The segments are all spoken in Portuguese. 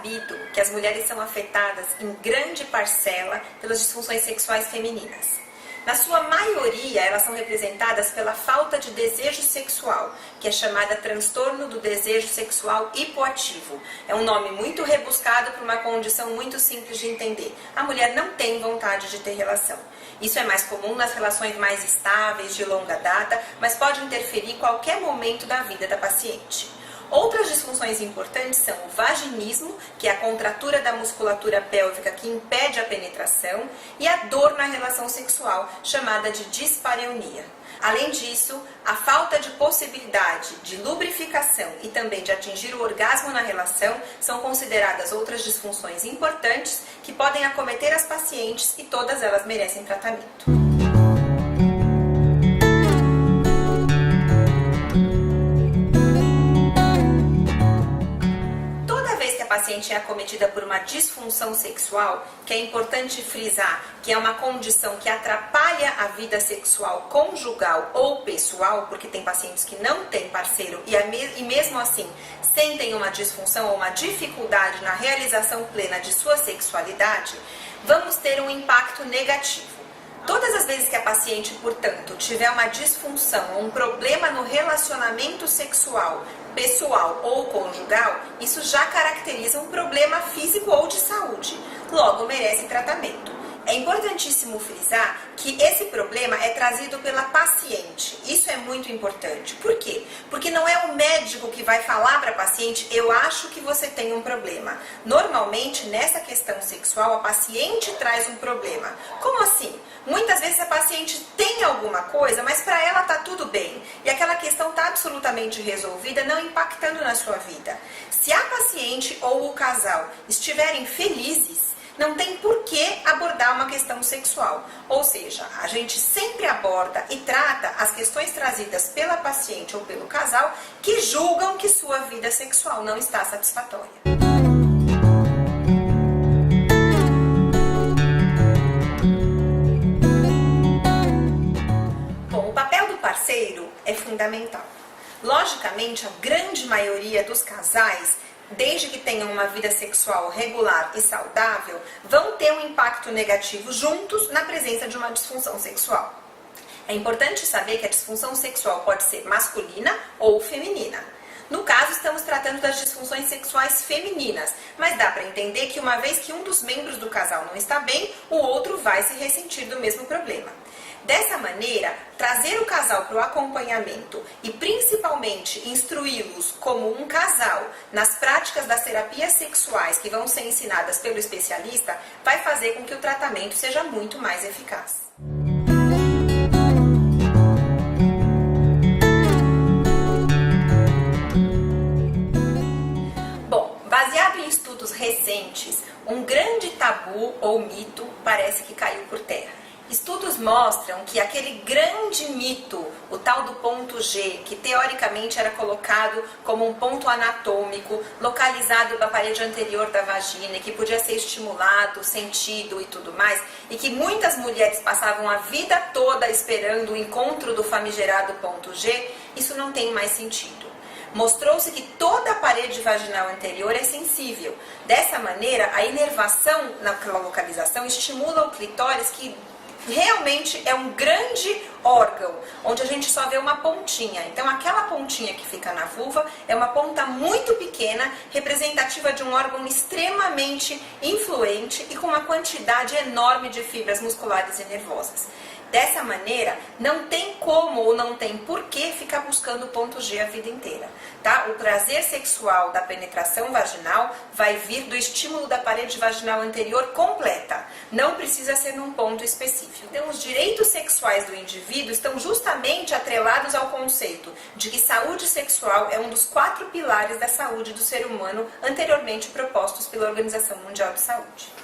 sabido que as mulheres são afetadas em grande parcela pelas disfunções sexuais femininas. Na sua maioria, elas são representadas pela falta de desejo sexual, que é chamada transtorno do desejo sexual hipoativo. É um nome muito rebuscado para uma condição muito simples de entender. A mulher não tem vontade de ter relação. Isso é mais comum nas relações mais estáveis, de longa data, mas pode interferir em qualquer momento da vida da paciente. Outras disfunções importantes são o vaginismo, que é a contratura da musculatura pélvica que impede a penetração, e a dor na relação sexual, chamada de dispareunia. Além disso, a falta de possibilidade de lubrificação e também de atingir o orgasmo na relação são consideradas outras disfunções importantes que podem acometer as pacientes e todas elas merecem tratamento. A paciente é acometida por uma disfunção sexual, que é importante frisar que é uma condição que atrapalha a vida sexual conjugal ou pessoal, porque tem pacientes que não têm parceiro e mesmo assim sentem uma disfunção ou uma dificuldade na realização plena de sua sexualidade, vamos ter um impacto negativo. Todas as vezes que a paciente, portanto, tiver uma disfunção ou um problema no relacionamento sexual, pessoal ou conjugal, isso já caracteriza um problema físico ou de saúde. Logo, merece tratamento. É importantíssimo frisar que esse problema é trazido pela paciente. Isso é muito importante. Por quê? Porque não é o médico que vai falar para a paciente, eu acho que você tem um problema. Normalmente, nessa questão sexual, a paciente traz um problema. Como assim? Muitas vezes a paciente tem alguma coisa, mas para ela está tudo bem. E aquela questão está absolutamente resolvida, não impactando na sua vida. Se a paciente ou o casal estiverem felizes, não tem por que abordar uma questão sexual. Ou seja, a gente sempre aborda e trata as questões trazidas pela paciente ou pelo casal que julgam que sua vida sexual não está satisfatória. Bom, o papel do parceiro é fundamental. Logicamente, a grande maioria dos casais, desde que tenham uma vida sexual regular e saudável, vão ter um impacto negativo juntos na presença de uma disfunção sexual. É importante saber que a disfunção sexual pode ser masculina ou feminina. No caso, estamos tratando das disfunções sexuais femininas, mas dá para entender que uma vez que um dos membros do casal não está bem, o outro vai se ressentir do mesmo problema. Dessa maneira, trazer o casal para o acompanhamento e principalmente instruí-los como um casal nas práticas das terapias sexuais que vão ser ensinadas pelo especialista vai fazer com que o tratamento seja muito mais eficaz. Bom, baseado em estudos recentes, um grande tabu ou mito parece que caiu por terra. Estudos mostram que aquele grande mito, o tal do ponto G, que teoricamente era colocado como um ponto anatômico, localizado na parede anterior da vagina, e que podia ser estimulado, sentido e tudo mais, e que muitas mulheres passavam a vida toda esperando o encontro do famigerado ponto G, isso não tem mais sentido. Mostrou-se que toda a parede vaginal anterior é sensível. Dessa maneira, a inervação naquela localização estimula o clitóris, que realmente é um grande órgão, onde a gente só vê uma pontinha. Então aquela pontinha que fica na vulva é uma ponta muito pequena, representativa de um órgão extremamente influente e com uma quantidade enorme de fibras musculares e nervosas. Dessa maneira, não tem como ou não tem por que ficar buscando o ponto G a vida inteira, tá? O prazer sexual da penetração vaginal vai vir do estímulo da parede vaginal anterior completa, não precisa ser num ponto específico. Então, os direitos sexuais do indivíduo estão justamente atrelados ao conceito de que saúde sexual é um dos 4 pilares da saúde do ser humano anteriormente propostos pela Organização Mundial de Saúde.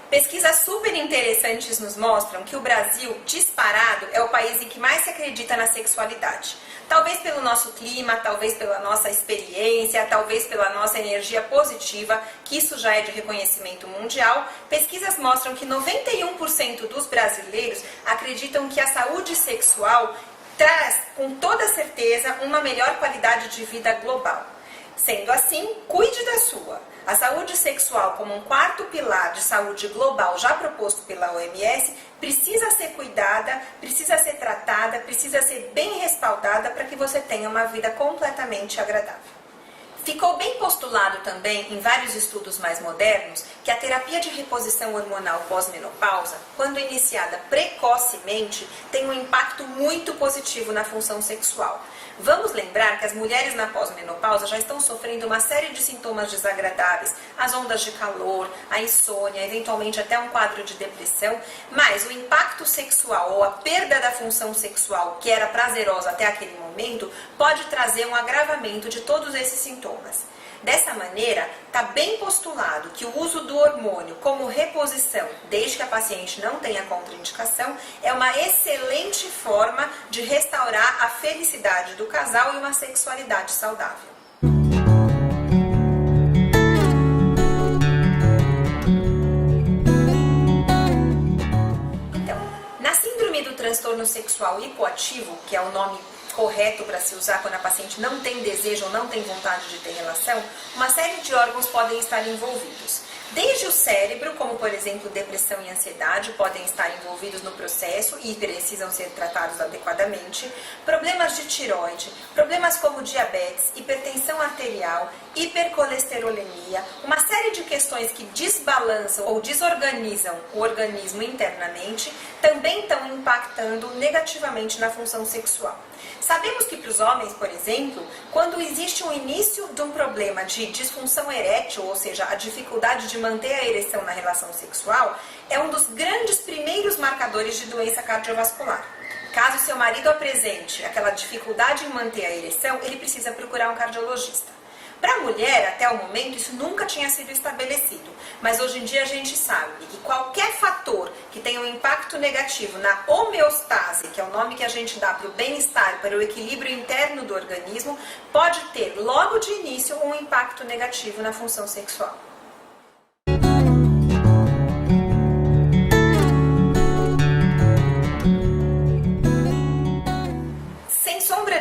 Pesquisas super interessantes nos mostram que o Brasil, disparado, é o país em que mais se acredita na sexualidade. Talvez pelo nosso clima, talvez pela nossa experiência, talvez pela nossa energia positiva, que isso já é de reconhecimento mundial. Pesquisas mostram que 91% dos brasileiros acreditam que a saúde sexual traz, com toda certeza, uma melhor qualidade de vida global. Sendo assim, cuide da sua. A saúde sexual, como um quarto pilar de saúde global já proposto pela OMS, precisa ser cuidada, precisa ser tratada, precisa ser bem respaldada para que você tenha uma vida completamente agradável. Ficou bem postulado também, em vários estudos mais modernos, que a terapia de reposição hormonal pós-menopausa, quando iniciada precocemente, tem um impacto muito positivo na função sexual. Vamos lembrar que as mulheres na pós-menopausa já estão sofrendo uma série de sintomas desagradáveis, as ondas de calor, a insônia, eventualmente até um quadro de depressão, mas o impacto sexual ou a perda da função sexual, que era prazerosa até aquele momento, pode trazer um agravamento de todos esses sintomas. Dessa maneira, está bem postulado que o uso do hormônio como reposição, desde que a paciente não tenha contraindicação, é uma excelente forma de restaurar a felicidade do casal e uma sexualidade saudável. Então, na síndrome do transtorno sexual hipoativo, que é o nome correto para se usar quando a paciente não tem desejo ou não tem vontade de ter relação, uma série de órgãos podem estar envolvidos. Desde o cérebro, como por exemplo depressão e ansiedade, podem estar envolvidos no processo e precisam ser tratados adequadamente. Problemas de tireoide, problemas como diabetes, hipertensão arterial, hipercolesterolemia, uma série de questões que desbalançam ou desorganizam o organismo internamente, também estão impactando negativamente na função sexual. Sabemos que para os homens, por exemplo, quando existe um início de um problema de disfunção erétil, ou seja, a dificuldade de manter a ereção na relação sexual, é um dos grandes primeiros marcadores de doença cardiovascular. Caso seu marido apresente aquela dificuldade em manter a ereção, ele precisa procurar um cardiologista. Para a mulher, até o momento, isso nunca tinha sido estabelecido, mas hoje em dia a gente sabe que qualquer fator que tenha um impacto negativo na homeostase, que é o nome que a gente dá para o bem-estar, para o equilíbrio interno do organismo, pode ter logo de início um impacto negativo na função sexual.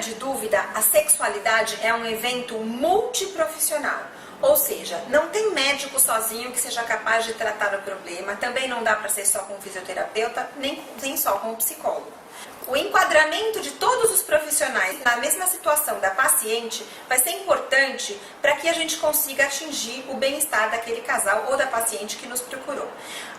De dúvida, a sexualidade é um evento multiprofissional, ou seja, não tem médico sozinho que seja capaz de tratar o problema, também não dá para ser só com um fisioterapeuta, nem só com um psicólogo. O enquadramento de todos os profissionais na mesma situação da paciente vai ser importante para que a gente consiga atingir o bem-estar daquele casal ou da paciente que nos procurou.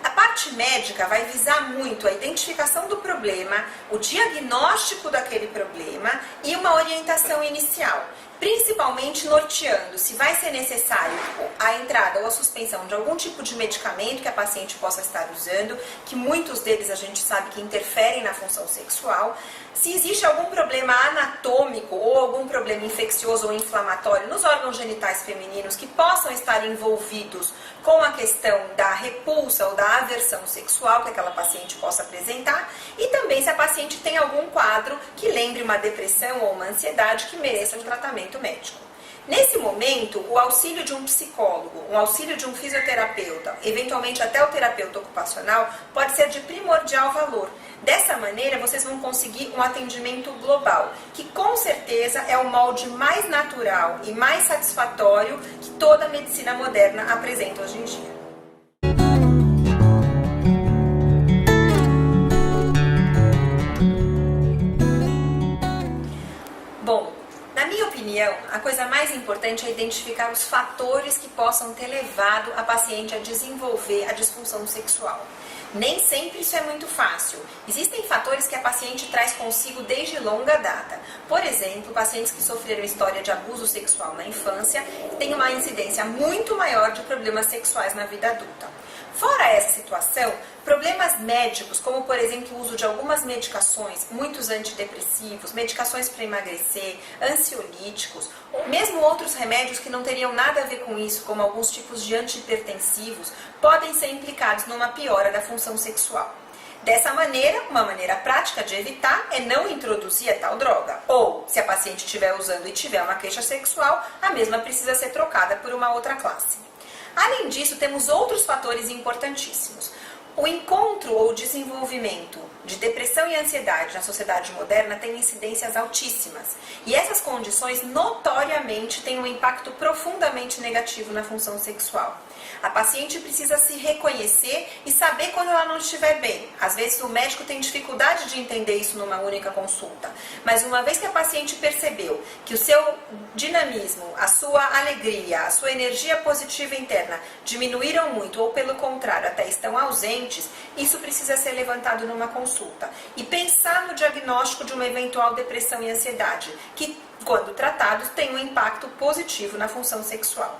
A parte médica vai visar muito a identificação do problema, o diagnóstico daquele problema e uma orientação inicial, principalmente norteando se vai ser necessário a entrada ou a suspensão de algum tipo de medicamento que a paciente possa estar usando, que muitos deles a gente sabe que interferem na função sexual, se existe algum problema anatômico ou algum problema infeccioso ou inflamatório nos órgãos genitais femininos que possam estar envolvidos com a questão da repulsa ou da aversão sexual que aquela paciente possa apresentar, e também se a paciente tem algum quadro que lembre uma depressão ou uma ansiedade que mereça um tratamento médico. Nesse momento, o auxílio de um psicólogo, o auxílio de um fisioterapeuta, eventualmente até o terapeuta ocupacional, pode ser de primordial valor. Dessa maneira, vocês vão conseguir um atendimento global, que com certeza é o molde mais natural e mais satisfatório que toda a medicina moderna apresenta hoje em dia. Bom, na minha opinião, a coisa mais importante é identificar os fatores que possam ter levado a paciente a desenvolver a disfunção sexual. Nem sempre isso é muito fácil. Existem fatores que a paciente traz consigo desde longa data. Por exemplo, pacientes que sofreram história de abuso sexual na infância têm uma incidência muito maior de problemas sexuais na vida adulta. Fora essa situação, problemas médicos, como por exemplo o uso de algumas medicações, muitos antidepressivos, medicações para emagrecer, ansiolíticos, ou mesmo outros remédios que não teriam nada a ver com isso, como alguns tipos de antihipertensivos, podem ser implicados numa piora da função sexual. Dessa maneira, uma maneira prática de evitar é não introduzir a tal droga. Ou, se a paciente estiver usando e tiver uma queixa sexual, a mesma precisa ser trocada por uma outra classe. Além disso, temos outros fatores importantíssimos. O encontro ou desenvolvimento de depressão e ansiedade na sociedade moderna tem incidências altíssimas. E essas condições notoriamente têm um impacto profundamente negativo na função sexual. A paciente precisa se reconhecer e saber quando ela não estiver bem. Às vezes o médico tem dificuldade de entender isso numa única consulta. Mas uma vez que a paciente percebeu que o seu dinamismo, a sua alegria, a sua energia positiva interna diminuíram muito ou pelo contrário até estão ausentes, isso precisa ser levantado numa consulta. E pensar no diagnóstico de uma eventual depressão e ansiedade, que quando tratados tem um impacto positivo na função sexual.